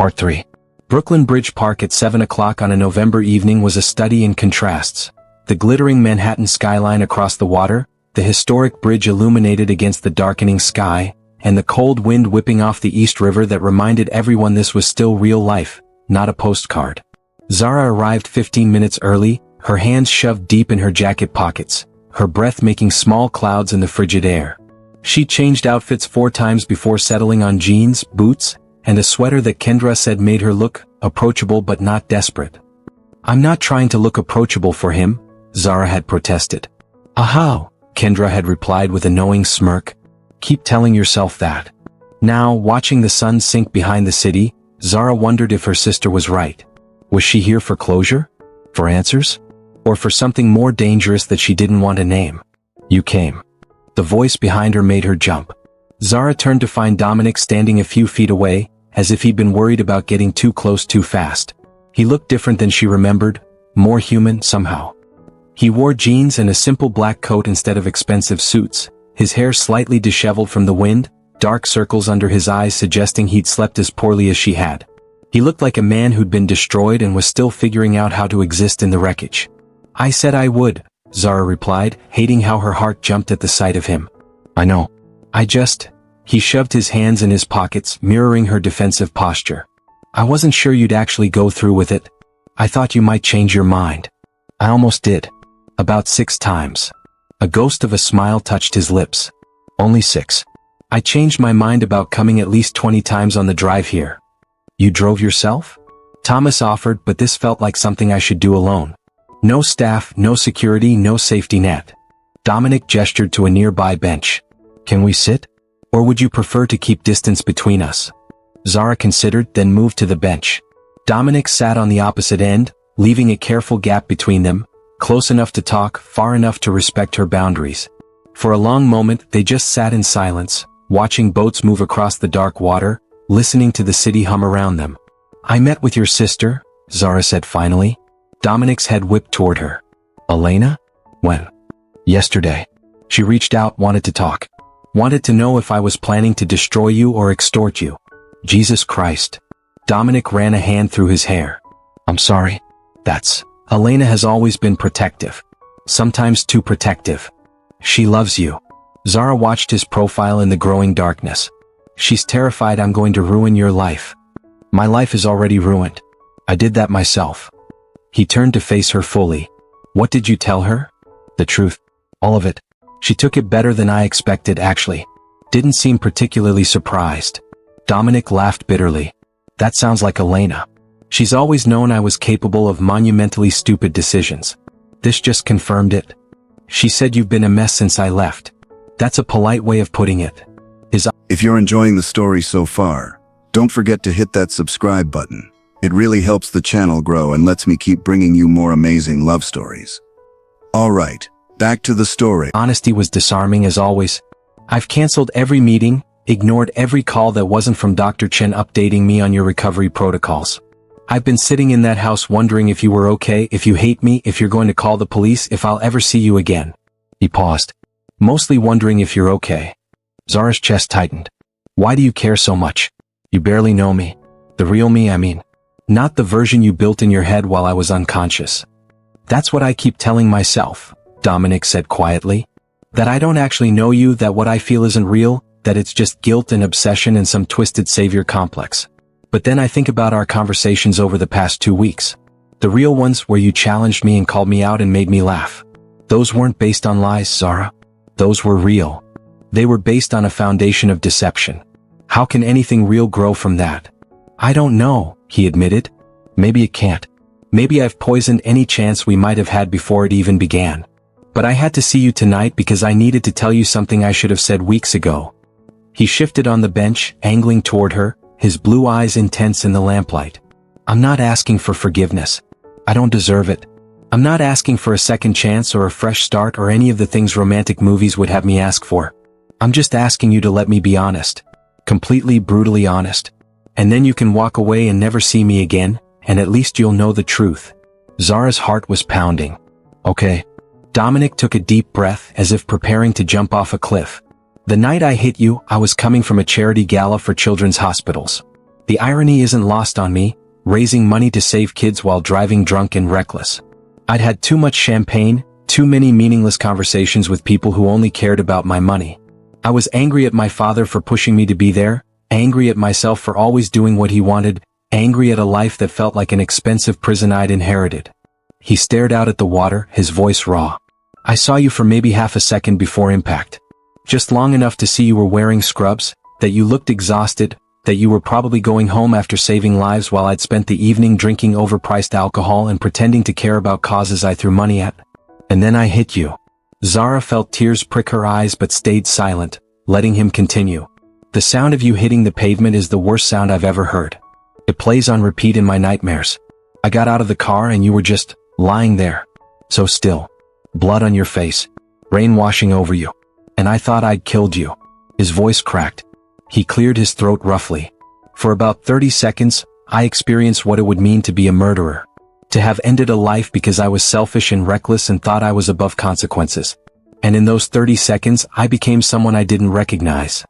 Part 3. Brooklyn Bridge Park at 7 o'clock on a November evening was a study in contrasts. The glittering Manhattan skyline across the water, the historic bridge illuminated against the darkening sky, and the cold wind whipping off the East River that reminded everyone this was still real life, not a postcard. Zara arrived 15 minutes early, her hands shoved deep in her jacket pockets, her breath making small clouds in the frigid air. She changed outfits 4 times before settling on jeans, boots, and a sweater that Kendra said made her look approachable but not desperate. "I'm not trying to look approachable for him," Zara had protested. "Aha," Kendra had replied with a knowing smirk. "Keep telling yourself that." Now, watching the sun sink behind the city, Zara wondered if her sister was right. Was she here for closure? For answers? Or for something more dangerous that she didn't want to name? "You came." The voice behind her made her jump. Zara turned to find Dominic standing a few feet away, as if he'd been worried about getting too close too fast. He looked different than she remembered, more human somehow. He wore jeans and a simple black coat instead of expensive suits, his hair slightly disheveled from the wind, dark circles under his eyes suggesting he'd slept as poorly as she had. He looked like a man who'd been destroyed and was still figuring out how to exist in the wreckage. "I said I would," Zara replied, hating how her heart jumped at the sight of him. "I know. He shoved his hands in his pockets, mirroring her defensive posture. "I wasn't sure you'd actually go through with it. I thought you might change your mind." "I almost did. About 6 times. A ghost of a smile touched his lips. "Only 6. I changed my mind about coming at least 20 times on the drive here." "You drove yourself?" Thomas offered, but this felt like something I should do alone. No staff, no security, no safety net. Dominic gestured to a nearby bench. "Can we sit? Or would you prefer to keep distance between us?" Zara considered, then moved to the bench. Dominic sat on the opposite end, leaving a careful gap between them, close enough to talk, far enough to respect her boundaries. For a long moment, they just sat in silence, watching boats move across the dark water, listening to the city hum around them. "I met with your sister," Zara said finally. Dominic's head whipped toward her. "Elena? When?" "Yesterday. She reached out, wanted to talk. Wanted to know if I was planning to destroy you or extort you." "Jesus Christ." Dominic ran a hand through his hair. "I'm sorry. Elena has always been protective. Sometimes too protective. She loves you." Zara watched his profile in the growing darkness. "She's terrified I'm going to ruin your life." "My life is already ruined. I did that myself." He turned to face her fully. "What did you tell her?" "The truth. All of it. She took it better than I expected, actually. Didn't seem particularly surprised." Dominic laughed bitterly. "That sounds like Elena. She's always known I was capable of monumentally stupid decisions. This just confirmed it. She said you've been a mess since I left. That's a polite way of putting it." If you're enjoying the story so far, don't forget to hit that subscribe button. It really helps the channel grow and lets me keep bringing you more amazing love stories. Alright, back to the story. Honesty was disarming as always. "I've canceled every meeting, ignored every call that wasn't from Dr. Chen updating me on your recovery protocols. I've been sitting in that house wondering if you were okay, if you hate me, if you're going to call the police, if I'll ever see you again." He paused. "Mostly wondering if you're okay." Zara's chest tightened. "Why do you care so much? You barely know me. The real me, I mean. Not the version you built in your head while I was unconscious." "That's what I keep telling myself," Dominic said quietly. "That I don't actually know you, that what I feel isn't real, that it's just guilt and obsession and some twisted savior complex. But then I think about our conversations over the past 2 weeks. The real ones where you challenged me and called me out and made me laugh. Those weren't based on lies, Zara. Those were real. They were based on a foundation of deception. How can anything real grow from that?" "I don't know," he admitted. "Maybe it can't. Maybe I've poisoned any chance we might have had before it even began. But I had to see you tonight because I needed to tell you something I should have said weeks ago." He shifted on the bench, angling toward her, his blue eyes intense in the lamplight. "I'm not asking for forgiveness. I don't deserve it. I'm not asking for a second chance or a fresh start or any of the things romantic movies would have me ask for. I'm just asking you to let me be honest. Completely, brutally honest. And then you can walk away and never see me again, and at least you'll know the truth." Zara's heart was pounding. "Okay." Dominic took a deep breath as if preparing to jump off a cliff. "The night I hit you, I was coming from a charity gala for children's hospitals. The irony isn't lost on me, raising money to save kids while driving drunk and reckless. I'd had too much champagne, too many meaningless conversations with people who only cared about my money. I was angry at my father for pushing me to be there, angry at myself for always doing what he wanted, angry at a life that felt like an expensive prison I'd inherited. He stared out at the water, his voice raw. I saw you for maybe half a second before impact. Just long enough to see you were wearing scrubs, that you looked exhausted, that you were probably going home after saving lives while I'd spent the evening drinking overpriced alcohol and pretending to care about causes I threw money at. And then I hit you. Zara felt tears prick her eyes but stayed silent, letting him continue. The sound of you hitting the pavement is the worst sound I've ever heard. It plays on repeat in my nightmares. I got out of the car and you were just lying there. So still. Blood on your face. Rain washing over you. And I thought I'd killed you. His voice cracked. He cleared his throat roughly. For about 30 seconds, I experienced what it would mean to be a murderer. To have ended a life because I was selfish and reckless and thought I was above consequences. And in those 30 seconds, I became someone I didn't recognize.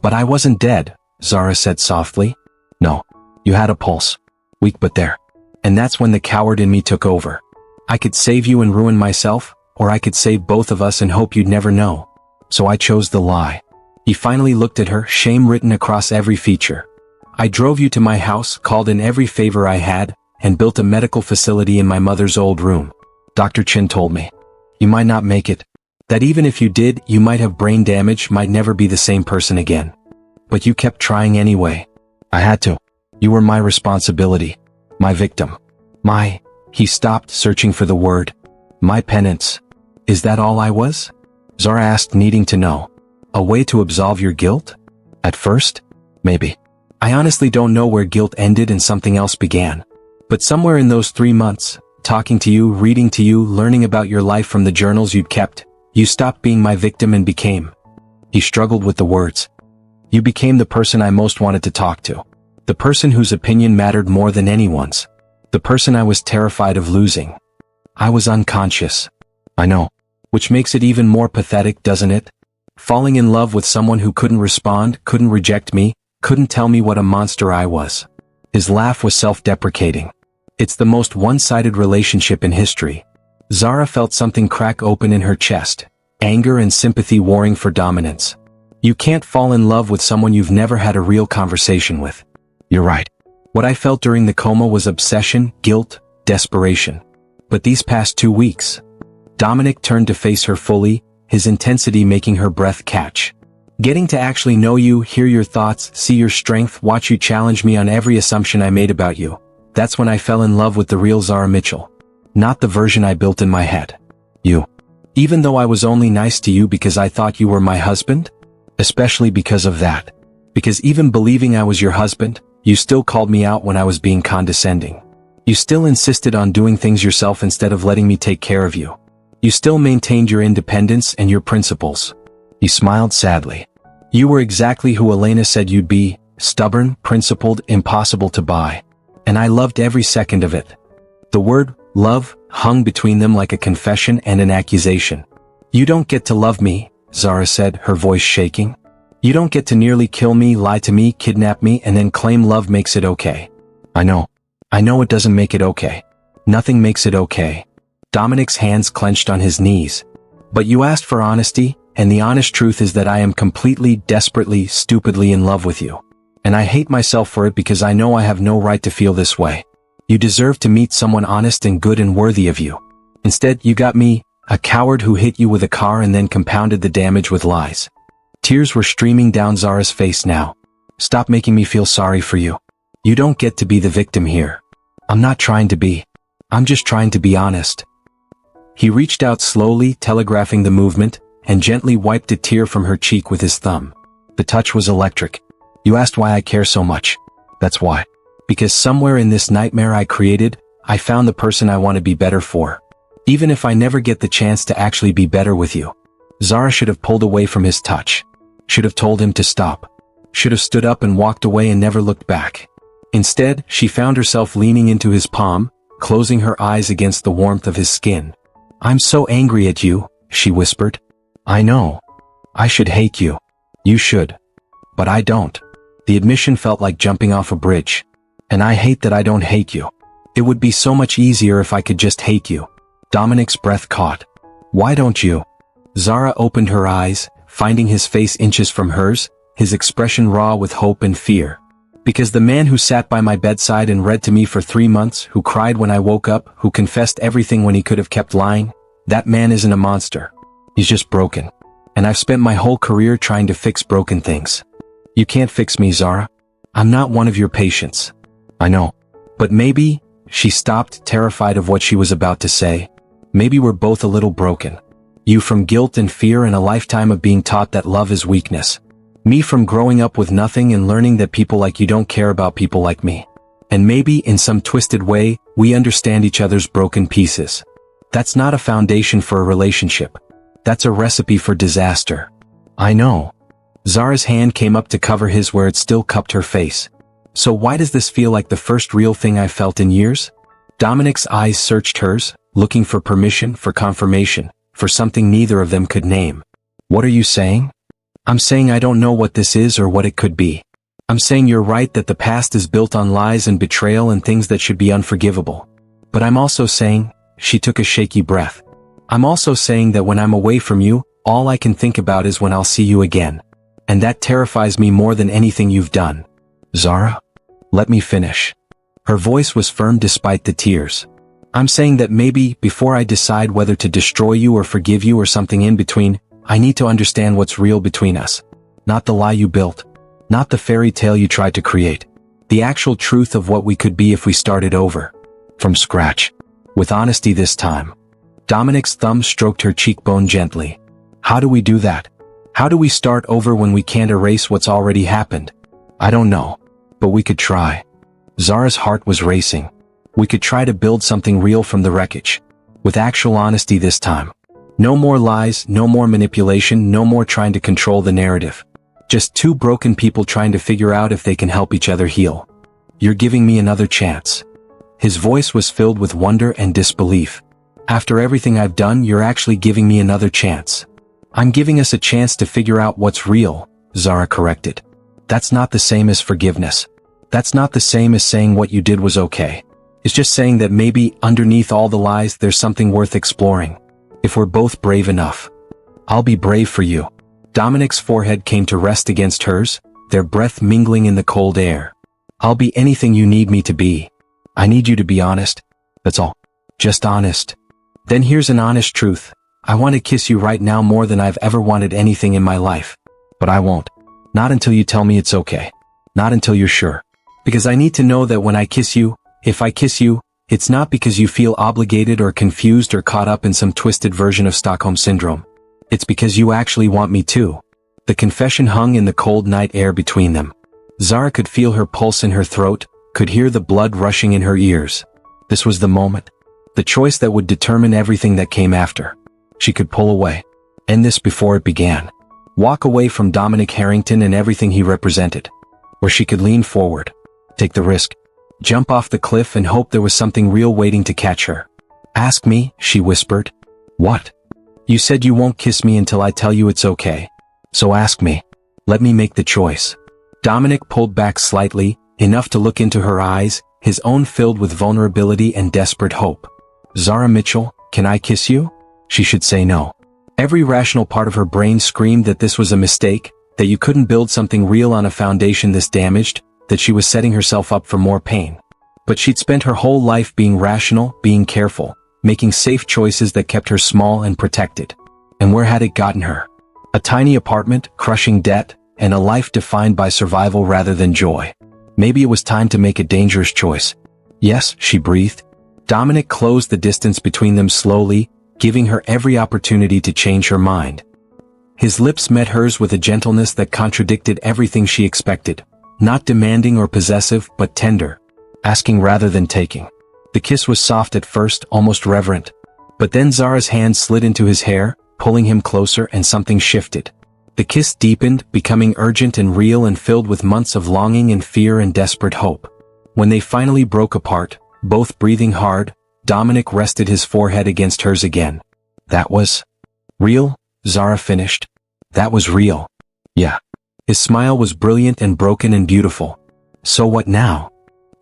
But I wasn't dead, Zara said softly. No. You had a pulse. Weak but there. And that's when the coward in me took over. I could save you and ruin myself, or I could save both of us and hope you'd never know. So I chose the lie. He finally looked at her, shame written across every feature. I drove you to my house, called in every favor I had, and built a medical facility in my mother's old room. Dr. Chin told me. You might not make it. That even if you did, you might have brain damage, might never be the same person again. But you kept trying anyway. I had to. You were my responsibility. My victim. He stopped, searching for the word. My penance. Is that all I was? Zara asked, needing to know. A way to absolve your guilt? At first? Maybe. I honestly don't know where guilt ended and something else began. But somewhere in those 3 months, talking to you, reading to you, learning about your life from the journals you'd kept, you stopped being my victim and became. He struggled with the words. You became the person I most wanted to talk to. The person whose opinion mattered more than anyone's. The person I was terrified of losing. I was unconscious. I know. Which makes it even more pathetic, doesn't it? Falling in love with someone who couldn't respond, couldn't reject me, couldn't tell me what a monster I was. His laugh was self-deprecating. It's the most one-sided relationship in history. Zara felt something crack open in her chest, anger and sympathy warring for dominance. You can't fall in love with someone you've never had a real conversation with. You're right. What I felt during the coma was obsession, guilt, desperation. But these past 2 weeks, Dominic turned to face her fully, his intensity making her breath catch. Getting to actually know you, hear your thoughts, see your strength, watch you challenge me on every assumption I made about you. That's when I fell in love with the real Zara Mitchell. Not the version I built in my head. You. Even though I was only nice to you because I thought you were my husband? Especially because of that. Because even believing I was your husband, you still called me out when I was being condescending. You still insisted on doing things yourself instead of letting me take care of you. You still maintained your independence and your principles. He smiled sadly. You were exactly who Elena said you'd be, stubborn, principled, impossible to buy. And I loved every second of it. The word, love, hung between them like a confession and an accusation. You don't get to love me, Zara said, her voice shaking. You don't get to nearly kill me, lie to me, kidnap me, and then claim love makes it okay. I know. I know it doesn't make it okay. Nothing makes it okay. Dominic's hands clenched on his knees. But you asked for honesty, and the honest truth is that I am completely, desperately, stupidly in love with you. And I hate myself for it because I know I have no right to feel this way. You deserve to meet someone honest and good and worthy of you. Instead, you got me, a coward who hit you with a car and then compounded the damage with lies. Tears were streaming down Zara's face now. Stop making me feel sorry for you. You don't get to be the victim here. I'm not trying to be. I'm just trying to be honest. He reached out slowly, telegraphing the movement, and gently wiped a tear from her cheek with his thumb. The touch was electric. You asked why I care so much. That's why. Because somewhere in this nightmare I created, I found the person I want to be better for. Even if I never get the chance to actually be better with you. Zara should have pulled away from his touch. Should have told him to stop. Should have stood up and walked away and never looked back. Instead, she found herself leaning into his palm, closing her eyes against the warmth of his skin. I'm so angry at you, she whispered. I know. I should hate you. You should. But I don't. The admission felt like jumping off a bridge. And I hate that I don't hate you. It would be so much easier if I could just hate you. Dominic's breath caught. Why don't you? Zara opened her eyes, finding his face inches from hers, his expression raw with hope and fear. Because the man who sat by my bedside and read to me for 3 months, who cried when I woke up, who confessed everything when he could have kept lying, that man isn't a monster. He's just broken. And I've spent my whole career trying to fix broken things. You can't fix me, Zara. I'm not one of your patients. I know. But maybe, she stopped, terrified of what she was about to say. Maybe we're both a little broken. You from guilt and fear and a lifetime of being taught that love is weakness. Me from growing up with nothing and learning that people like you don't care about people like me. And maybe, in some twisted way, we understand each other's broken pieces. That's not a foundation for a relationship. That's a recipe for disaster. I know. Zara's hand came up to cover his where it still cupped her face. So why does this feel like the first real thing I've felt in years? Dominic's eyes searched hers, looking for permission, for confirmation, for something neither of them could name. What are you saying? I'm saying I don't know what this is or what it could be. I'm saying you're right that the past is built on lies and betrayal and things that should be unforgivable. But I'm also saying, she took a shaky breath. I'm also saying that when I'm away from you, all I can think about is when I'll see you again. And that terrifies me more than anything you've done. Zara? Let me finish. Her voice was firm despite the tears. I'm saying that maybe, before I decide whether to destroy you or forgive you or something in between, I need to understand what's real between us. Not the lie you built. Not the fairy tale you tried to create. The actual truth of what we could be if we started over. From scratch. With honesty this time. Dominic's thumb stroked her cheekbone gently. How do we do that? How do we start over when we can't erase what's already happened? I don't know. But we could try. Zara's heart was racing. We could try to build something real from the wreckage. With actual honesty this time. No more lies, no more manipulation, no more trying to control the narrative. Just two broken people trying to figure out if they can help each other heal. You're giving me another chance. His voice was filled with wonder and disbelief. After everything I've done, you're actually giving me another chance. I'm giving us a chance to figure out what's real, Zara corrected. That's not the same as forgiveness. That's not the same as saying what you did was okay. It's just saying that maybe, underneath all the lies, there's something worth exploring. If we're both brave enough. I'll be brave for you. Dominic's forehead came to rest against hers, their breath mingling in the cold air. I'll be anything you need me to be. I need you to be honest. That's all. Just honest. Then here's an honest truth. I want to kiss you right now more than I've ever wanted anything in my life. But I won't. Not until you tell me it's okay. Not until you're sure. Because I need to know that when I kiss you, if I kiss you, it's not because you feel obligated or confused or caught up in some twisted version of Stockholm Syndrome. It's because you actually want me too. The confession hung in the cold night air between them. Zara could feel her pulse in her throat, could hear the blood rushing in her ears. This was the moment. The choice that would determine everything that came after. She could pull away. End this before it began. Walk away from Dominic Harrington and everything he represented. Or she could lean forward. Take the risk. Jump off the cliff and hope there was something real waiting to catch her. Ask me, she whispered. What? You said you won't kiss me until I tell you it's okay. So ask me. Let me make the choice. Dominic pulled back slightly, enough to look into her eyes, his own filled with vulnerability and desperate hope. Zara Mitchell, can I kiss you? She should say no. Every rational part of her brain screamed that this was a mistake, that you couldn't build something real on a foundation this damaged, that she was setting herself up for more pain. But she'd spent her whole life being rational, being careful, making safe choices that kept her small and protected. And where had it gotten her? A tiny apartment, crushing debt, and a life defined by survival rather than joy. Maybe it was time to make a dangerous choice. Yes, she breathed. Dominic closed the distance between them slowly, giving her every opportunity to change her mind. His lips met hers with a gentleness that contradicted everything she expected. Not demanding or possessive, but tender. Asking rather than taking. The kiss was soft at first, almost reverent. But then Zara's hand slid into his hair, pulling him closer, and something shifted. The kiss deepened, becoming urgent and real and filled with months of longing and fear and desperate hope. When they finally broke apart, both breathing hard, Dominic rested his forehead against hers again. That was real, Zara finished. That was real. Yeah. His smile was brilliant and broken and beautiful. So what now?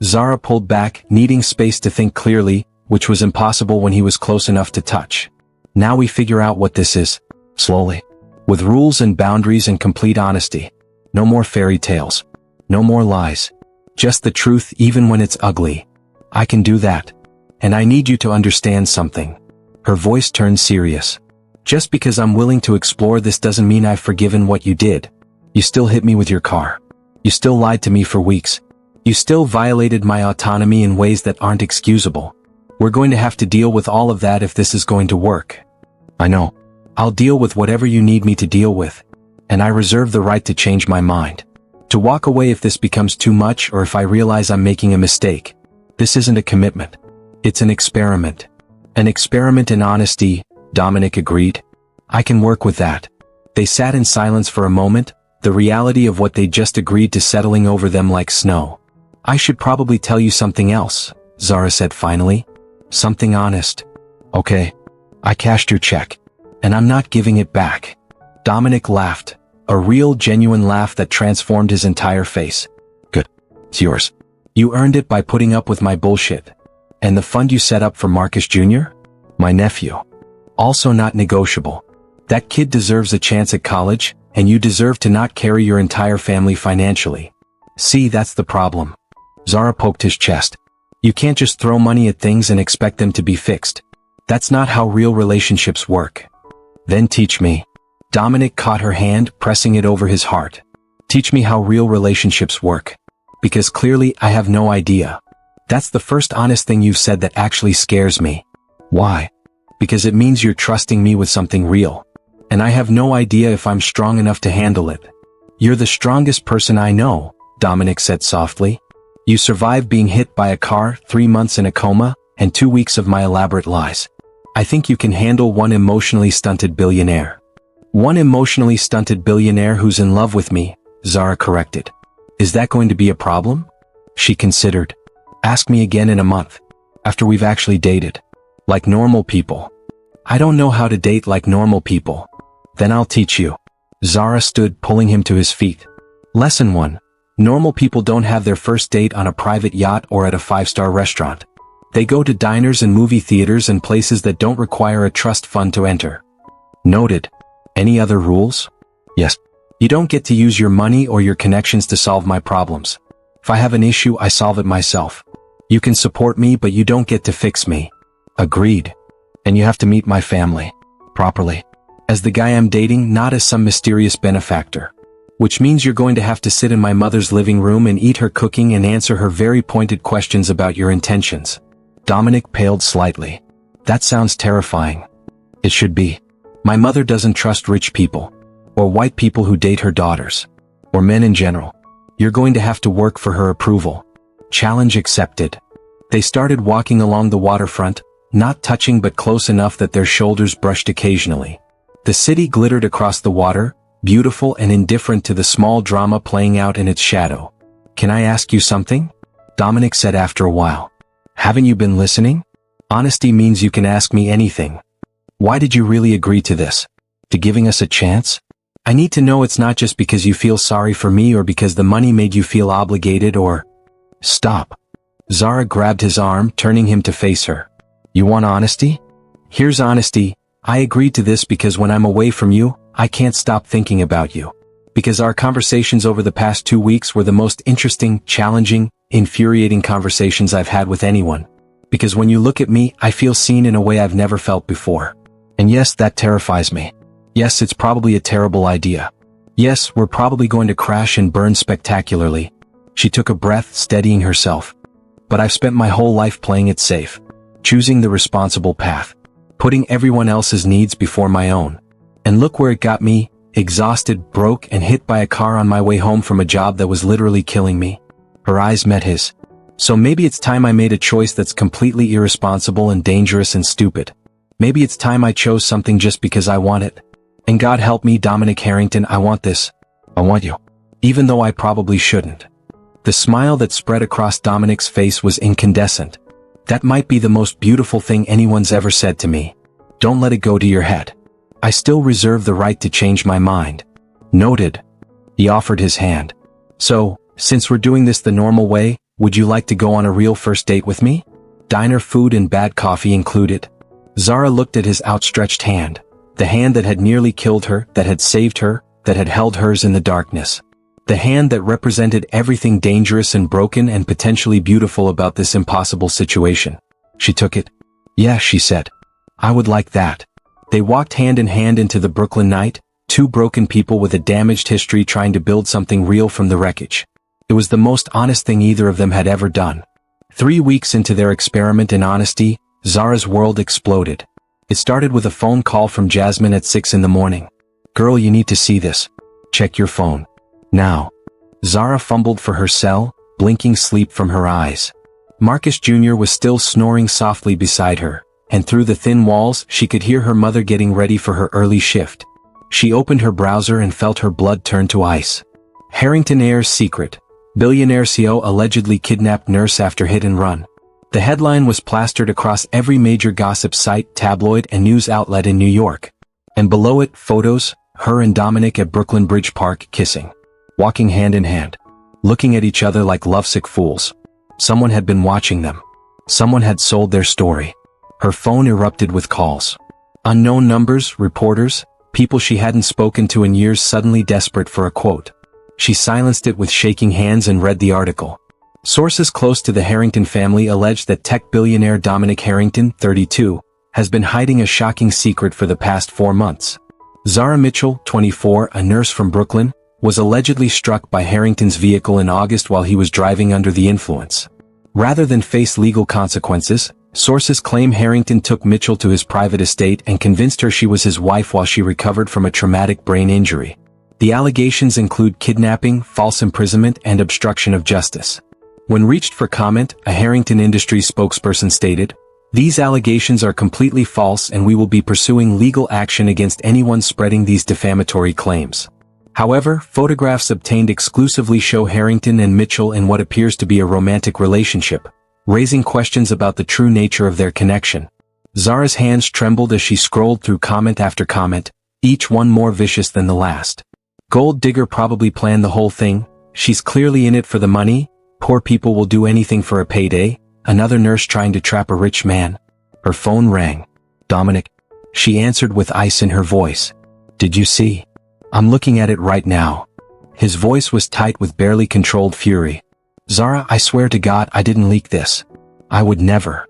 Zara pulled back, needing space to think clearly, which was impossible when he was close enough to touch. Now we figure out what this is. Slowly. With rules and boundaries and complete honesty. No more fairy tales. No more lies. Just the truth even when it's ugly. I can do that. And I need you to understand something. Her voice turned serious. Just because I'm willing to explore this doesn't mean I've forgiven what you did. You still hit me with your car. You still lied to me for weeks. You still violated my autonomy in ways that aren't excusable. We're going to have to deal with all of that if this is going to work. I know. I'll deal with whatever you need me to deal with. And I reserve the right to change my mind. To walk away if this becomes too much or if I realize I'm making a mistake. This isn't a commitment. It's an experiment. An experiment in honesty, Dominic agreed. I can work with that. They sat in silence for a moment, the reality of what they just agreed to settling over them like snow. I should probably tell you something else, Zara said finally. Something honest. Okay. I cashed your check. And I'm not giving it back. Dominic laughed. A real, genuine laugh that transformed his entire face. Good. It's yours. You earned it by putting up with my bullshit. And the fund you set up for Marcus Jr.? My nephew. Also not negotiable. That kid deserves a chance at college, and you deserve to not carry your entire family financially. See, that's the problem. Zara poked his chest. You can't just throw money at things and expect them to be fixed. That's not how real relationships work. Then teach me. Dominic caught her hand, pressing it over his heart. Teach me how real relationships work. Because clearly I have no idea. That's the first honest thing you've said that actually scares me. Why? Because it means you're trusting me with something real. And I have no idea if I'm strong enough to handle it. You're the strongest person I know, Dominic said softly. You survived being hit by a car, 3 months in a coma, and 2 weeks of my elaborate lies. I think you can handle one emotionally stunted billionaire. One emotionally stunted billionaire who's in love with me, Zara corrected. Is that going to be a problem? She considered. Ask me again in a month. After we've actually dated. Like normal people. I don't know how to date like normal people. Then I'll teach you. Zara stood, pulling him to his feet. Lesson 1. Normal people don't have their first date on a private yacht or at a 5-star restaurant. They go to diners and movie theaters and places that don't require a trust fund to enter. Noted. Any other rules? Yes. You don't get to use your money or your connections to solve my problems. If I have an issue, I solve it myself. You can support me, but you don't get to fix me. Agreed. And you have to meet my family. Properly. As the guy I'm dating, not as some mysterious benefactor. Which means you're going to have to sit in my mother's living room and eat her cooking and answer her very pointed questions about your intentions. Dominic paled slightly. That sounds terrifying. It should be. My mother doesn't trust rich people. Or white people who date her daughters. Or men in general. You're going to have to work for her approval. Challenge accepted. They started walking along the waterfront, not touching but close enough that their shoulders brushed occasionally. The city glittered across the water, beautiful and indifferent to the small drama playing out in its shadow. Can I ask you something? Dominic said after a while. Haven't you been listening? Honesty means you can ask me anything. Why did you really agree to this? To giving us a chance? I need to know it's not just because you feel sorry for me or because the money made you feel obligated or... Stop. Zara grabbed his arm, turning him to face her. You want honesty? Here's honesty. I agreed to this because when I'm away from you, I can't stop thinking about you. Because our conversations over the past 2 weeks were the most interesting, challenging, infuriating conversations I've had with anyone. Because when you look at me, I feel seen in a way I've never felt before. And yes, that terrifies me. Yes, it's probably a terrible idea. Yes, we're probably going to crash and burn spectacularly. She took a breath, steadying herself. But I've spent my whole life playing it safe. Choosing the responsible path. Putting everyone else's needs before my own. And look where it got me, exhausted, broke, and hit by a car on my way home from a job that was literally killing me. Her eyes met his. So maybe it's time I made a choice that's completely irresponsible and dangerous and stupid. Maybe it's time I chose something just because I want it. And God help me, Dominic Harrington, I want this. I want you. Even though I probably shouldn't. The smile that spread across Dominic's face was incandescent. That might be the most beautiful thing anyone's ever said to me. Don't let it go to your head. I still reserve the right to change my mind. Noted. He offered his hand. So, since we're doing this the normal way, would you like to go on a real first date with me? Diner food and bad coffee included. Zara looked at his outstretched hand. The hand that had nearly killed her, that had saved her, that had held hers in the darkness. The hand that represented everything dangerous and broken and potentially beautiful about this impossible situation. She took it. Yeah, she said. I would like that. They walked hand in hand into the Brooklyn night, two broken people with a damaged history trying to build something real from the wreckage. It was the most honest thing either of them had ever done. 3 weeks into their experiment in honesty, Zara's world exploded. It started with a phone call from Jasmine at 6 in the morning. Girl, you need to see this. Check your phone. Now. Zara fumbled for her cell, blinking sleep from her eyes. Marcus Jr. was still snoring softly beside her, and through the thin walls she could hear her mother getting ready for her early shift. She opened her browser and felt her blood turn to ice. Harrington Ayers' secret. Billionaire CO allegedly kidnapped nurse after hit and run. The headline was plastered across every major gossip site, tabloid, and news outlet in New York. And below it, photos, her and Dominic at Brooklyn Bridge Park, kissing. Walking hand in hand. Looking at each other like lovesick fools. Someone had been watching them. Someone had sold their story. Her phone erupted with calls. Unknown numbers, reporters, people she hadn't spoken to in years suddenly desperate for a quote. She silenced it with shaking hands and read the article. Sources close to the Harrington family alleged that tech billionaire Dominic Harrington, 32, has been hiding a shocking secret for the past 4 months. Zara Mitchell, 24, a nurse from Brooklyn, was allegedly struck by Harrington's vehicle in August while he was driving under the influence. Rather than face legal consequences, sources claim Harrington took Mitchell to his private estate and convinced her she was his wife while she recovered from a traumatic brain injury. The allegations include kidnapping, false imprisonment, and obstruction of justice. When reached for comment, a Harrington Industries spokesperson stated, "These allegations are completely false and we will be pursuing legal action against anyone spreading these defamatory claims." However, photographs obtained exclusively show Harrington and Mitchell in what appears to be a romantic relationship, raising questions about the true nature of their connection. Zara's hands trembled as she scrolled through comment after comment, each one more vicious than the last. Gold digger probably planned the whole thing. She's clearly in it for the money. Poor people will do anything for a payday. Another nurse trying to trap a rich man. Her phone rang. Dominic. She answered with ice in her voice. Did you see? I'm looking at it right now. His voice was tight with barely controlled fury. Zara, I swear to God I didn't leak this. I would never.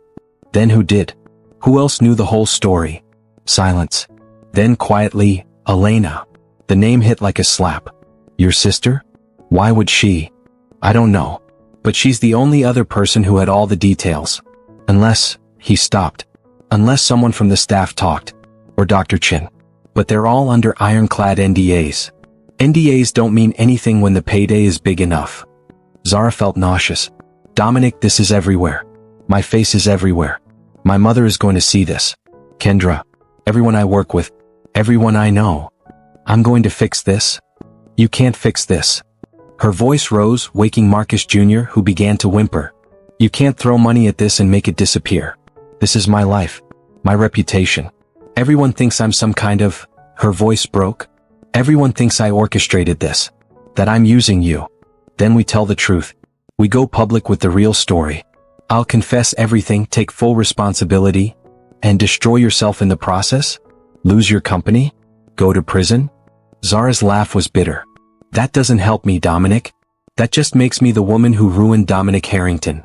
Then who did? Who else knew the whole story? Silence. Then quietly, Elena. The name hit like a slap. Your sister? Why would she? I don't know. But she's the only other person who had all the details. Unless, he stopped. Unless someone from the staff talked. Or Dr. Chin. But they're all under ironclad NDAs. NDAs don't mean anything when the payday is big enough. Zara felt nauseous. Dominic, this is everywhere. My face is everywhere. My mother is going to see this. Kendra. Everyone I work with. Everyone I know. I'm going to fix this. You can't fix this. Her voice rose, waking Marcus Jr., who began to whimper. You can't throw money at this and make it disappear. This is my life. My reputation. Everyone thinks I'm some kind of... Her voice broke. Everyone thinks I orchestrated this. That I'm using you. Then we tell the truth. We go public with the real story. I'll confess everything, take full responsibility. And destroy yourself in the process? Lose your company? Go to prison? Zara's laugh was bitter. That doesn't help me, Dominic. That just makes me the woman who ruined Dominic Harrington.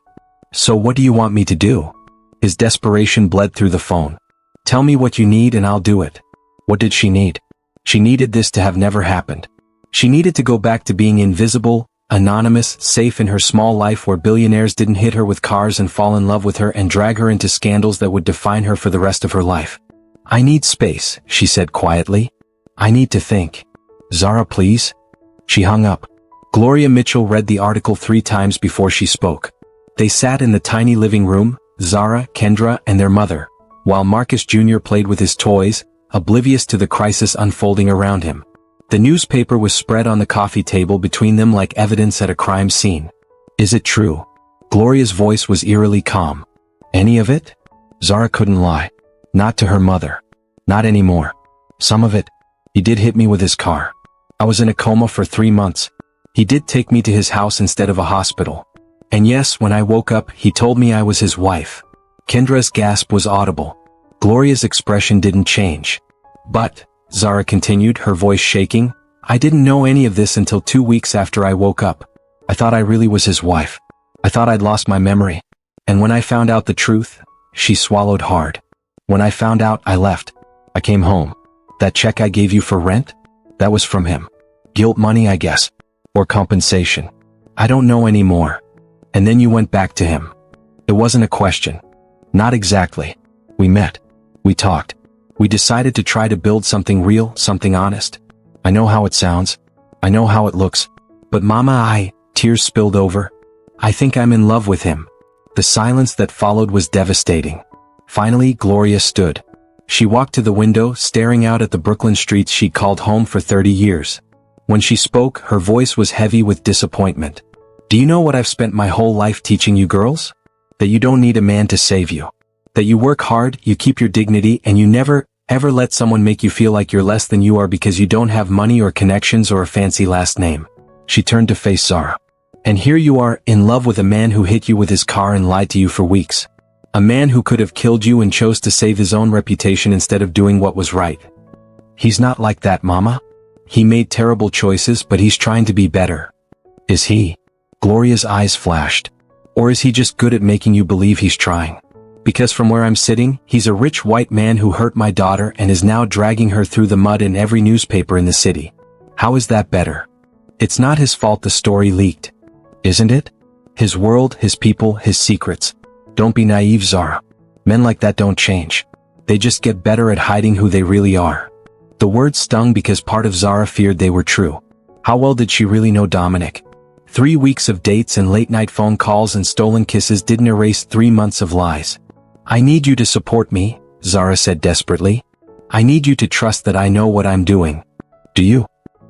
So what do you want me to do? His desperation bled through the phone. Tell me what you need and I'll do it. What did she need? She needed this to have never happened. She needed to go back to being invisible, anonymous, safe in her small life where billionaires didn't hit her with cars and fall in love with her and drag her into scandals that would define her for the rest of her life. I need space, she said quietly. I need to think. Zara, please? She hung up. Gloria Mitchell read the article 3 times before she spoke. They sat in the tiny living room, Zara, Kendra, and their mother, while Marcus Jr. played with his toys, oblivious to the crisis unfolding around him. The newspaper was spread on the coffee table between them like evidence at a crime scene. Is it true? Gloria's voice was eerily calm. Any of it? Zara couldn't lie. Not to her mother. Not anymore. Some of it. He did hit me with his car. I was in a coma for 3 months. He did take me to his house instead of a hospital. And yes, when I woke up, he told me I was his wife. Kendra's gasp was audible. Gloria's expression didn't change. But, Zara continued, her voice shaking, I didn't know any of this until 2 weeks after I woke up. I thought I really was his wife. I thought I'd lost my memory. And when I found out the truth, she swallowed hard. When I found out, I left. I came home. That check I gave you for rent? That was from him. Guilt money, I guess. Or compensation. I don't know anymore. And then you went back to him. It wasn't a question. Not exactly. We met. We talked. We decided to try to build something real, something honest. I know how it sounds. I know how it looks. But Mama, tears spilled over. I think I'm in love with him. The silence that followed was devastating. Finally, Gloria stood. She walked to the window, staring out at the Brooklyn streets she'd called home for 30 years. When she spoke, her voice was heavy with disappointment. Do you know what I've spent my whole life teaching you girls? That you don't need a man to save you. That you work hard, you keep your dignity, and you never, ever let someone make you feel like you're less than you are because you don't have money or connections or a fancy last name. She turned to face Zara. And here you are, in love with a man who hit you with his car and lied to you for weeks. A man who could have killed you and chose to save his own reputation instead of doing what was right. He's not like that, Mama. He made terrible choices, but he's trying to be better. Is he? Gloria's eyes flashed. Or is he just good at making you believe he's trying? Because from where I'm sitting, he's a rich white man who hurt my daughter and is now dragging her through the mud in every newspaper in the city. How is that better? It's not his fault the story leaked. Isn't it? His world, his people, his secrets. Don't be naive, Zara. Men like that don't change. They just get better at hiding who they really are. The words stung because part of Zara feared they were true. How well did she really know Dominic? 3 weeks of dates and late-night phone calls and stolen kisses didn't erase 3 months of lies. I need you to support me, Zara said desperately. I need you to trust that I know what I'm doing. Do you?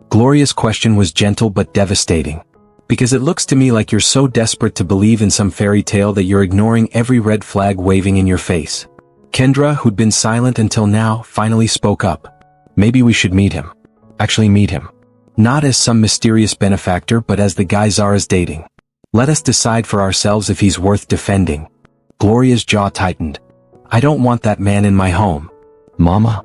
Gloria's question was gentle but devastating. Because it looks to me like you're so desperate to believe in some fairy tale that you're ignoring every red flag waving in your face. Kendra, who'd been silent until now, finally spoke up. Maybe we should meet him. Actually meet him. Not as some mysterious benefactor, but as the guy Zara's dating. Let us decide for ourselves if he's worth defending. Gloria's jaw tightened. I don't want that man in my home. Mama?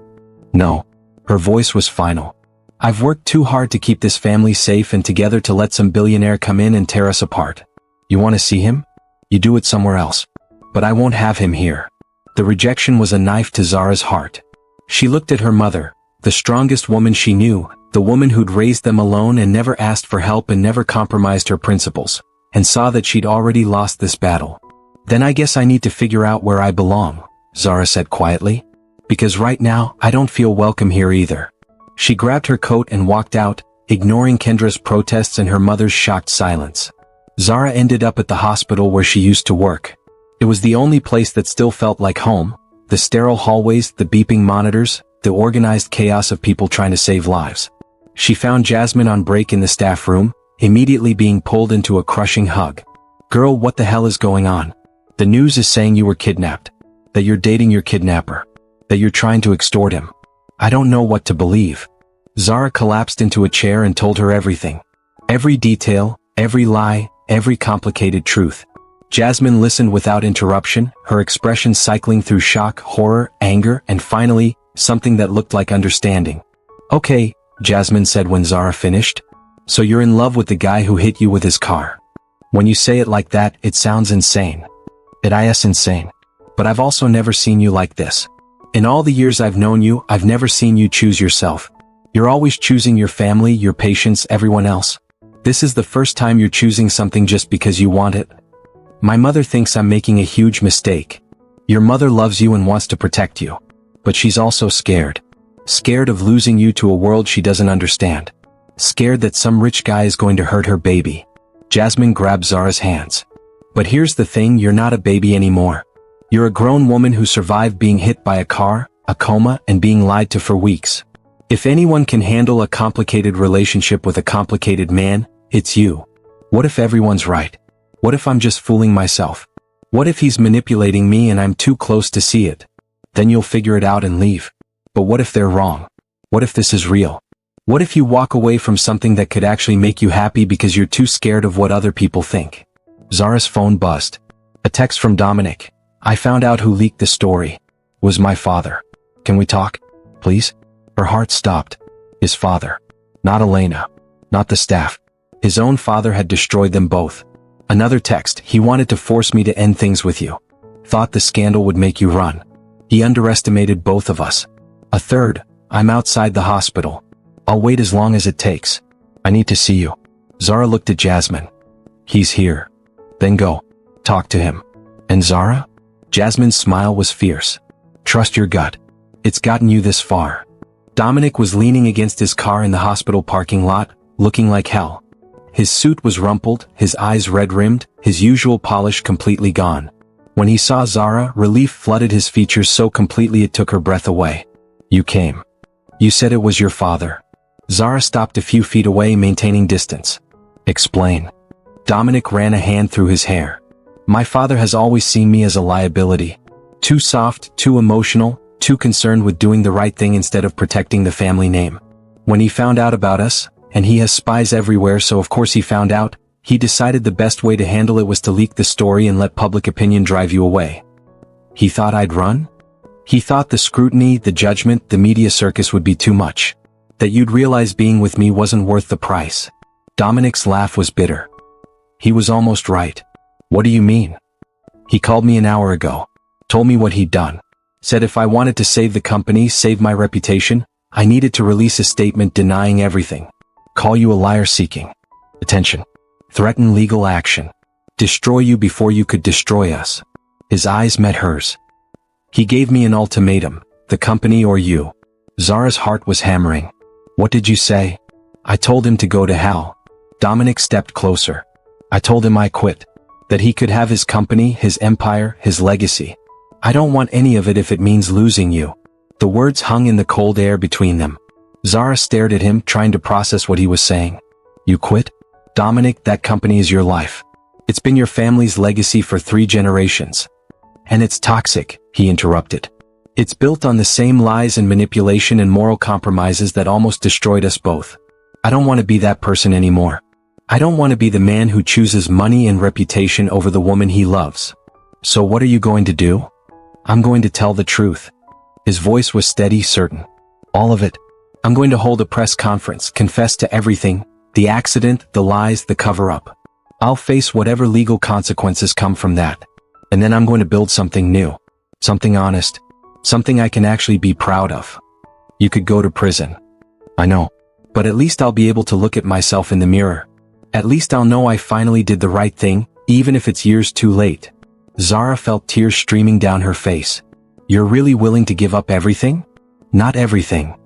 No. Her voice was final. I've worked too hard to keep this family safe and together to let some billionaire come in and tear us apart. You want to see him? You do it somewhere else. But I won't have him here. The rejection was a knife to Zara's heart. She looked at her mother, the strongest woman she knew, the woman who'd raised them alone and never asked for help and never compromised her principles, and saw that she'd already lost this battle. Then I guess I need to figure out where I belong, Zara said quietly. Because right now, I don't feel welcome here either. She grabbed her coat and walked out, ignoring Kendra's protests and her mother's shocked silence. Zara ended up at the hospital where she used to work. It was the only place that still felt like home. The sterile hallways, the beeping monitors, the organized chaos of people trying to save lives. She found Jasmine on break in the staff room, immediately being pulled into a crushing hug. Girl, what the hell is going on? The news is saying you were kidnapped. That you're dating your kidnapper. That you're trying to extort him. I don't know what to believe. Zara collapsed into a chair and told her everything. Every detail, every lie, every complicated truth. Jasmine listened without interruption, her expression cycling through shock, horror, anger, and finally, something that looked like understanding. Okay, Jasmine said when Zara finished. So you're in love with the guy who hit you with his car. When you say it like that, it sounds insane. It is insane. But I've also never seen you like this. In all the years I've known you, I've never seen you choose yourself. You're always choosing your family, your patients, everyone else. This is the first time you're choosing something just because you want it. My mother thinks I'm making a huge mistake. Your mother loves you and wants to protect you. But she's also scared. Scared of losing you to a world she doesn't understand. Scared that some rich guy is going to hurt her baby. Jasmine grabbed Zara's hands. But here's the thing, you're not a baby anymore. You're a grown woman who survived being hit by a car, a coma, and being lied to for weeks. If anyone can handle a complicated relationship with a complicated man, it's you. What if everyone's right? What if I'm just fooling myself? What if he's manipulating me and I'm too close to see it? Then you'll figure it out and leave. But what if they're wrong? What if this is real? What if you walk away from something that could actually make you happy because you're too scared of what other people think? Zara's phone buzzed. A text from Dominic. I found out who leaked the story. Was my father. Can we talk? Please? Her heart stopped. His father. Not Elena. Not the staff. His own father had destroyed them both. Another text. He wanted to force me to end things with you. Thought the scandal would make you run. He underestimated both of us. A third. I'm outside the hospital. I'll wait as long as it takes. I need to see you. Zara looked at Jasmine. He's here. Then go. Talk to him. And Zara? Jasmine's smile was fierce. Trust your gut. It's gotten you this far. Dominic was leaning against his car in the hospital parking lot, looking like hell. His suit was rumpled, his eyes red-rimmed, his usual polish completely gone. When he saw Zara, relief flooded his features so completely it took her breath away. You came. You said it was your father. Zara stopped a few feet away, maintaining distance. Explain. Dominic ran a hand through his hair. My father has always seen me as a liability. Too soft, too emotional, too concerned with doing the right thing instead of protecting the family name. When he found out about us, and he has spies everywhere, so of course he found out, he decided the best way to handle it was to leak the story and let public opinion drive you away. He thought I'd run? He thought the scrutiny, the judgment, the media circus would be too much. That you'd realize being with me wasn't worth the price. Dominic's laugh was bitter. He was almost right. What do you mean? He called me an hour ago. Told me what he'd done. Said if I wanted to save the company, save my reputation, I needed to release a statement denying everything. Call you a liar seeking attention. Threaten legal action. Destroy you before you could destroy us. His eyes met hers. He gave me an ultimatum, the company or you. Zara's heart was hammering. What did you say? I told him to go to hell. Dominic stepped closer. I told him I quit. That he could have his company, his empire, his legacy. I don't want any of it if it means losing you. The words hung in the cold air between them. Zara stared at him, trying to process what he was saying. You quit? Dominic, that company is your life. It's been your family's legacy for 3 generations. And it's toxic, he interrupted. It's built on the same lies and manipulation and moral compromises that almost destroyed us both. I don't want to be that person anymore. I don't want to be the man who chooses money and reputation over the woman he loves. So what are you going to do? I'm going to tell the truth. His voice was steady, certain. All of it. I'm going to hold a press conference, confess to everything, the accident, the lies, the cover-up. I'll face whatever legal consequences come from that. And then I'm going to build something new. Something honest. Something I can actually be proud of. You could go to prison. I know. But at least I'll be able to look at myself in the mirror. At least I'll know I finally did the right thing, even if it's years too late. Zara felt tears streaming down her face. You're really willing to give up everything? Not everything.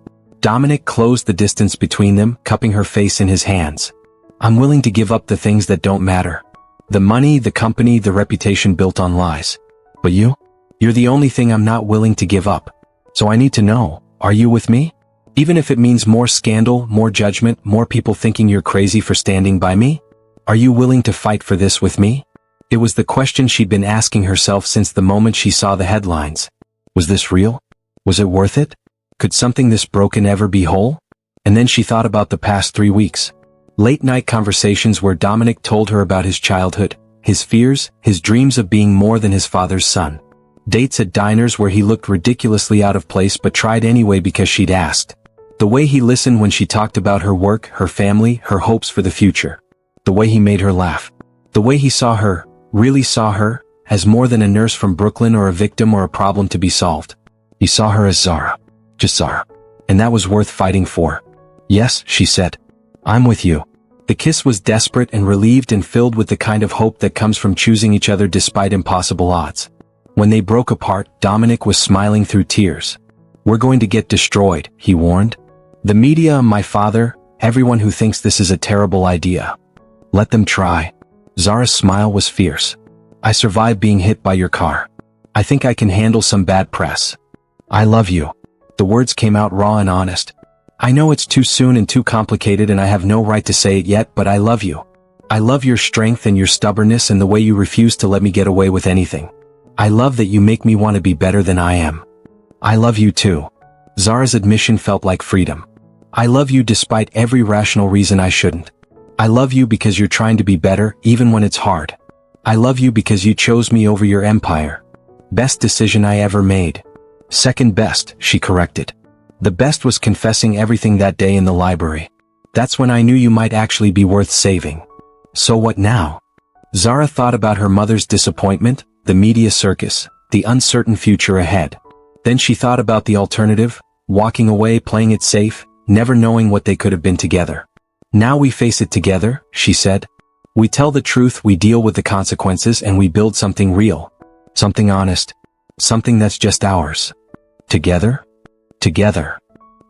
Dominic closed the distance between them, cupping her face in his hands. I'm willing to give up the things that don't matter. The money, the company, the reputation built on lies. But you? You're the only thing I'm not willing to give up. So I need to know, are you with me? Even if it means more scandal, more judgment, more people thinking you're crazy for standing by me? Are you willing to fight for this with me? It was the question she'd been asking herself since the moment she saw the headlines. Was this real? Was it worth it? Could something this broken ever be whole? And then she thought about the past 3 weeks. Late-night conversations where Dominic told her about his childhood, his fears, his dreams of being more than his father's son. Dates at diners where he looked ridiculously out of place but tried anyway because she'd asked. The way he listened when she talked about her work, her family, her hopes for the future. The way he made her laugh. The way he saw her, really saw her, as more than a nurse from Brooklyn or a victim or a problem to be solved. He saw her as Zara. Just Zara. And that was worth fighting for. Yes, she said. I'm with you. The kiss was desperate and relieved and filled with the kind of hope that comes from choosing each other despite impossible odds. When they broke apart, Dominic was smiling through tears. We're going to get destroyed, he warned. The media, my father, everyone who thinks this is a terrible idea. Let them try. Zara's smile was fierce. I survived being hit by your car. I think I can handle some bad press. I love you. The words came out raw and honest. I know it's too soon and too complicated and I have no right to say it yet, but I love you. I love your strength and your stubbornness and the way you refuse to let me get away with anything. I love that you make me want to be better than I am. I love you too. Zara's admission felt like freedom. I love you despite every rational reason I shouldn't. I love you because you're trying to be better, even when it's hard. I love you because you chose me over your empire. Best decision I ever made. Second best, she corrected. The best was confessing everything that day in the library. That's when I knew you might actually be worth saving. So what now? Zara thought about her mother's disappointment, the media circus, the uncertain future ahead. Then she thought about the alternative, walking away, playing it safe, never knowing what they could have been together. Now we face it together, she said. We tell the truth, we deal with the consequences, and we build something real. Something honest. Something that's just ours. Together? Together.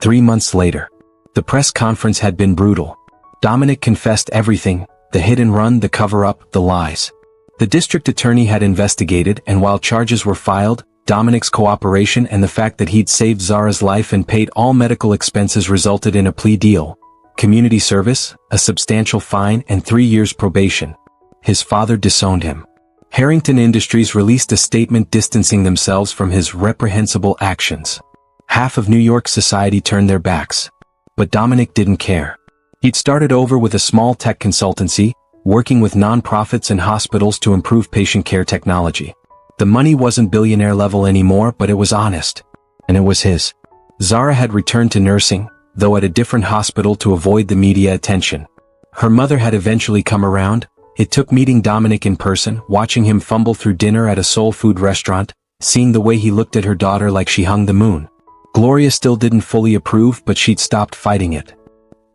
3 months later. The press conference had been brutal. Dominic confessed everything, the hit and run, the cover-up, the lies. The district attorney had investigated, and while charges were filed, Dominic's cooperation and the fact that he'd saved Zara's life and paid all medical expenses resulted in a plea deal. Community service, a substantial fine, and 3 years probation. His father disowned him. Harrington Industries released a statement distancing themselves from his reprehensible actions. Half of New York society turned their backs. But Dominic didn't care. He'd started over with a small tech consultancy, working with nonprofits and hospitals to improve patient care technology. The money wasn't billionaire level anymore, but it was honest. And it was his. Zara had returned to nursing, though at a different hospital to avoid the media attention. Her mother had eventually come around. It took meeting Dominic in person, watching him fumble through dinner at a soul food restaurant, seeing the way he looked at her daughter like she hung the moon. Gloria still didn't fully approve, but she'd stopped fighting it.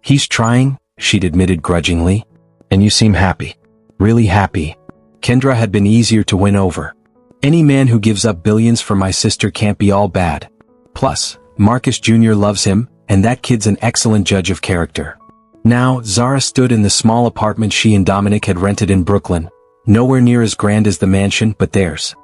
He's trying, she'd admitted grudgingly. And you seem happy. Really happy. Kendra had been easier to win over. Any man who gives up billions for my sister can't be all bad. Plus, Marcus Jr. loves him, and that kid's an excellent judge of character. Now, Zara stood in the small apartment she and Dominic had rented in Brooklyn, nowhere near as grand as the mansion, but theirs.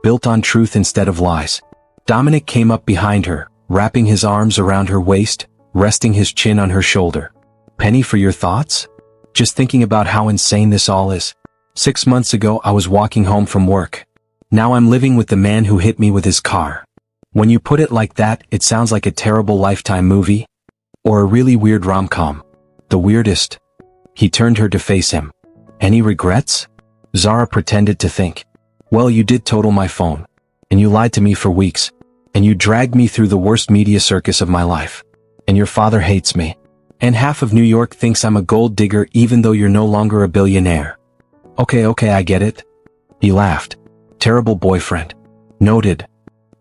Built on truth instead of lies. Dominic came up behind her, wrapping his arms around her waist, resting his chin on her shoulder. Penny, for your thoughts? Just thinking about how insane this all is. 6 months ago I was walking home from work. Now I'm living with the man who hit me with his car. When you put it like that, it sounds like a terrible Lifetime movie. Or a really weird rom-com. The weirdest. He turned her to face him. Any regrets? Zara pretended to think. Well, you did total my phone. And you lied to me for weeks. And you dragged me through the worst media circus of my life. And your father hates me. And half of New York thinks I'm a gold digger even though you're no longer a billionaire. Okay, I get it. He laughed. Terrible boyfriend. Noted.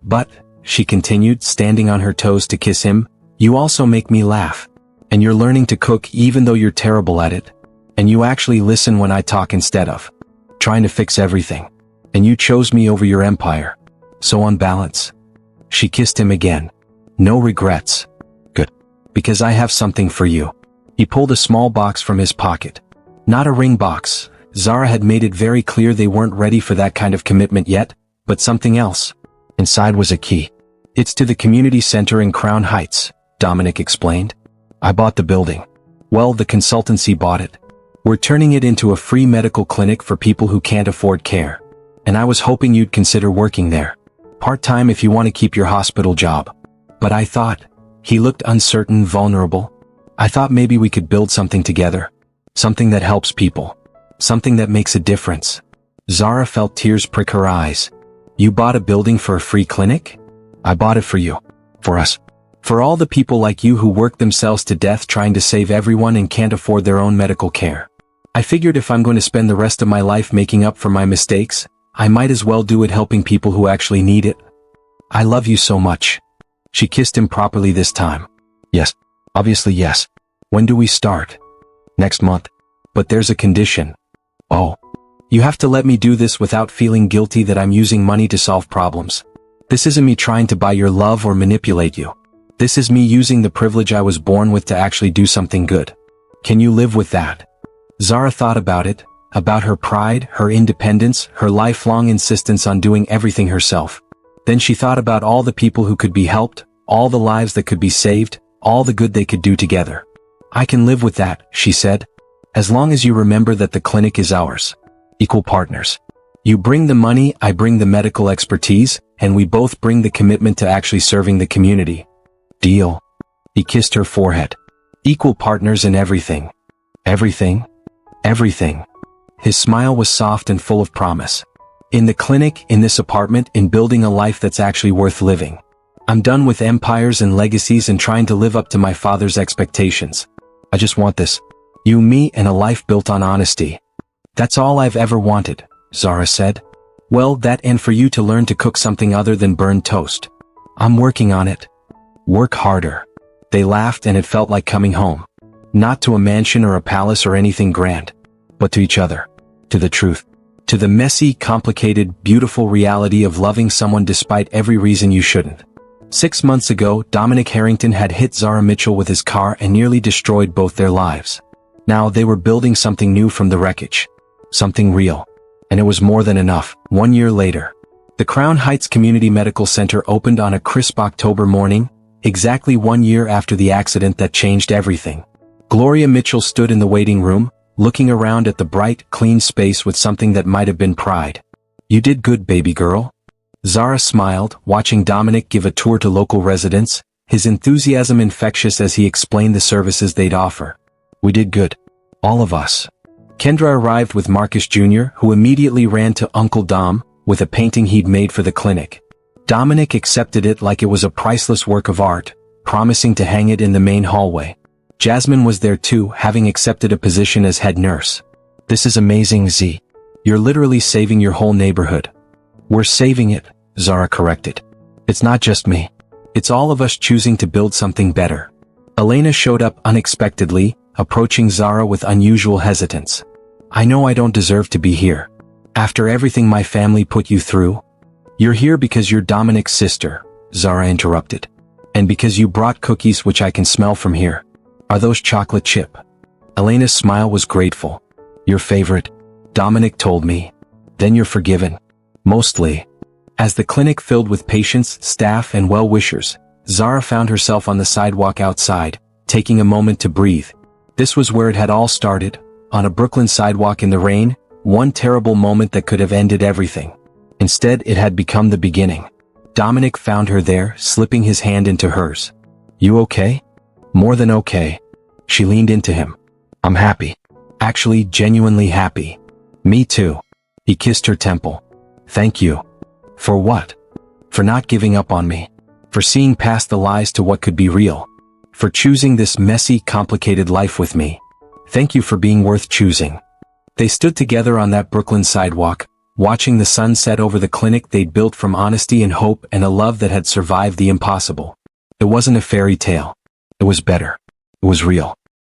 But, she continued, standing on her toes to kiss him, you also make me laugh. And you're learning to cook even though you're terrible at it. And you actually listen when I talk instead of trying to fix everything. And you chose me over your empire. So on balance. She kissed him again. No regrets. Good. Because I have something for you. He pulled a small box from his pocket. Not a ring box. Zara had made it very clear they weren't ready for that kind of commitment yet, but something else. Inside was a key. It's to the community center in Crown Heights, Dominic explained. I bought the building. Well, the consultancy bought it. We're turning it into a free medical clinic for people who can't afford care. And I was hoping you'd consider working there. Part-time if you want to keep your hospital job. But I thought, he looked uncertain, vulnerable. I thought maybe we could build something together. Something that helps people. Something that makes a difference. Zara felt tears prick her eyes. You bought a building for a free clinic? I bought it for you. For us. For all the people like you who work themselves to death trying to save everyone and can't afford their own medical care. I figured if I'm going to spend the rest of my life making up for my mistakes, I might as well do it helping people who actually need it. I love you so much. She kissed him properly this time. Yes. Obviously yes. When do we start? Next month. But there's a condition. Oh. You have to let me do this without feeling guilty that I'm using money to solve problems. This isn't me trying to buy your love or manipulate you. This is me using the privilege I was born with to actually do something good. Can you live with that? Zara thought about it, about her pride, her independence, her lifelong insistence on doing everything herself. Then she thought about all the people who could be helped, all the lives that could be saved, all the good they could do together. I can live with that, she said. As long as you remember that the clinic is ours. Equal partners. You bring the money, I bring the medical expertise, and we both bring the commitment to actually serving the community. Deal. He kissed her forehead. Equal partners in everything. Everything? Everything. His smile was soft and full of promise. In the clinic, in this apartment, in building a life that's actually worth living. I'm done with empires and legacies and trying to live up to my father's expectations. I just want this. You, me, and a life built on honesty. That's all I've ever wanted, Zara said. Well, that and for you to learn to cook something other than burned toast. I'm working on it. Work harder. They laughed and it felt like coming home. Not to a mansion or a palace or anything grand, but to each other. To the truth. To the messy, complicated, beautiful reality of loving someone despite every reason you shouldn't. 6 months ago, Dominic Harrington had hit Zara Mitchell with his car and nearly destroyed both their lives. Now they were building something new from the wreckage. Something real. And it was more than enough. 1 year later, the Crown Heights Community Medical Center opened on a crisp October morning, exactly 1 year after the accident that changed everything. Gloria Mitchell stood in the waiting room, looking around at the bright, clean space with something that might have been pride. You did good, baby girl. Zara smiled, watching Dominic give a tour to local residents, his enthusiasm infectious as he explained the services they'd offer. We did good. All of us. Kendra arrived with Marcus Jr., who immediately ran to Uncle Dom, with a painting he'd made for the clinic. Dominic accepted it like it was a priceless work of art, promising to hang it in the main hallway. Jasmine was there too, having accepted a position as head nurse. This is amazing, Z. You're literally saving your whole neighborhood. We're saving it, Zara corrected. It's not just me. It's all of us choosing to build something better. Elena showed up unexpectedly, approaching Zara with unusual hesitance. I know I don't deserve to be here. After everything my family put you through. You're here because you're Dominic's sister, Zara interrupted. And because you brought cookies which I can smell from here. Are those chocolate chip? Elena's smile was grateful. Your favorite? Dominic told me. Then you're forgiven. Mostly. As the clinic filled with patients, staff, and well-wishers, Zara found herself on the sidewalk outside, taking a moment to breathe. This was where it had all started, on a Brooklyn sidewalk in the rain, one terrible moment that could have ended everything. Instead, it had become the beginning. Dominic found her there, slipping his hand into hers. You okay? More than okay. She leaned into him. I'm happy. Actually, genuinely happy. Me too. He kissed her temple. Thank you. For what? For not giving up on me. For seeing past the lies to what could be real. For choosing this messy, complicated life with me. Thank you for being worth choosing. They stood together on that Brooklyn sidewalk, watching the sun set over the clinic they'd built from honesty and hope and a love that had survived the impossible. It wasn't a fairy tale. It was better. It was real.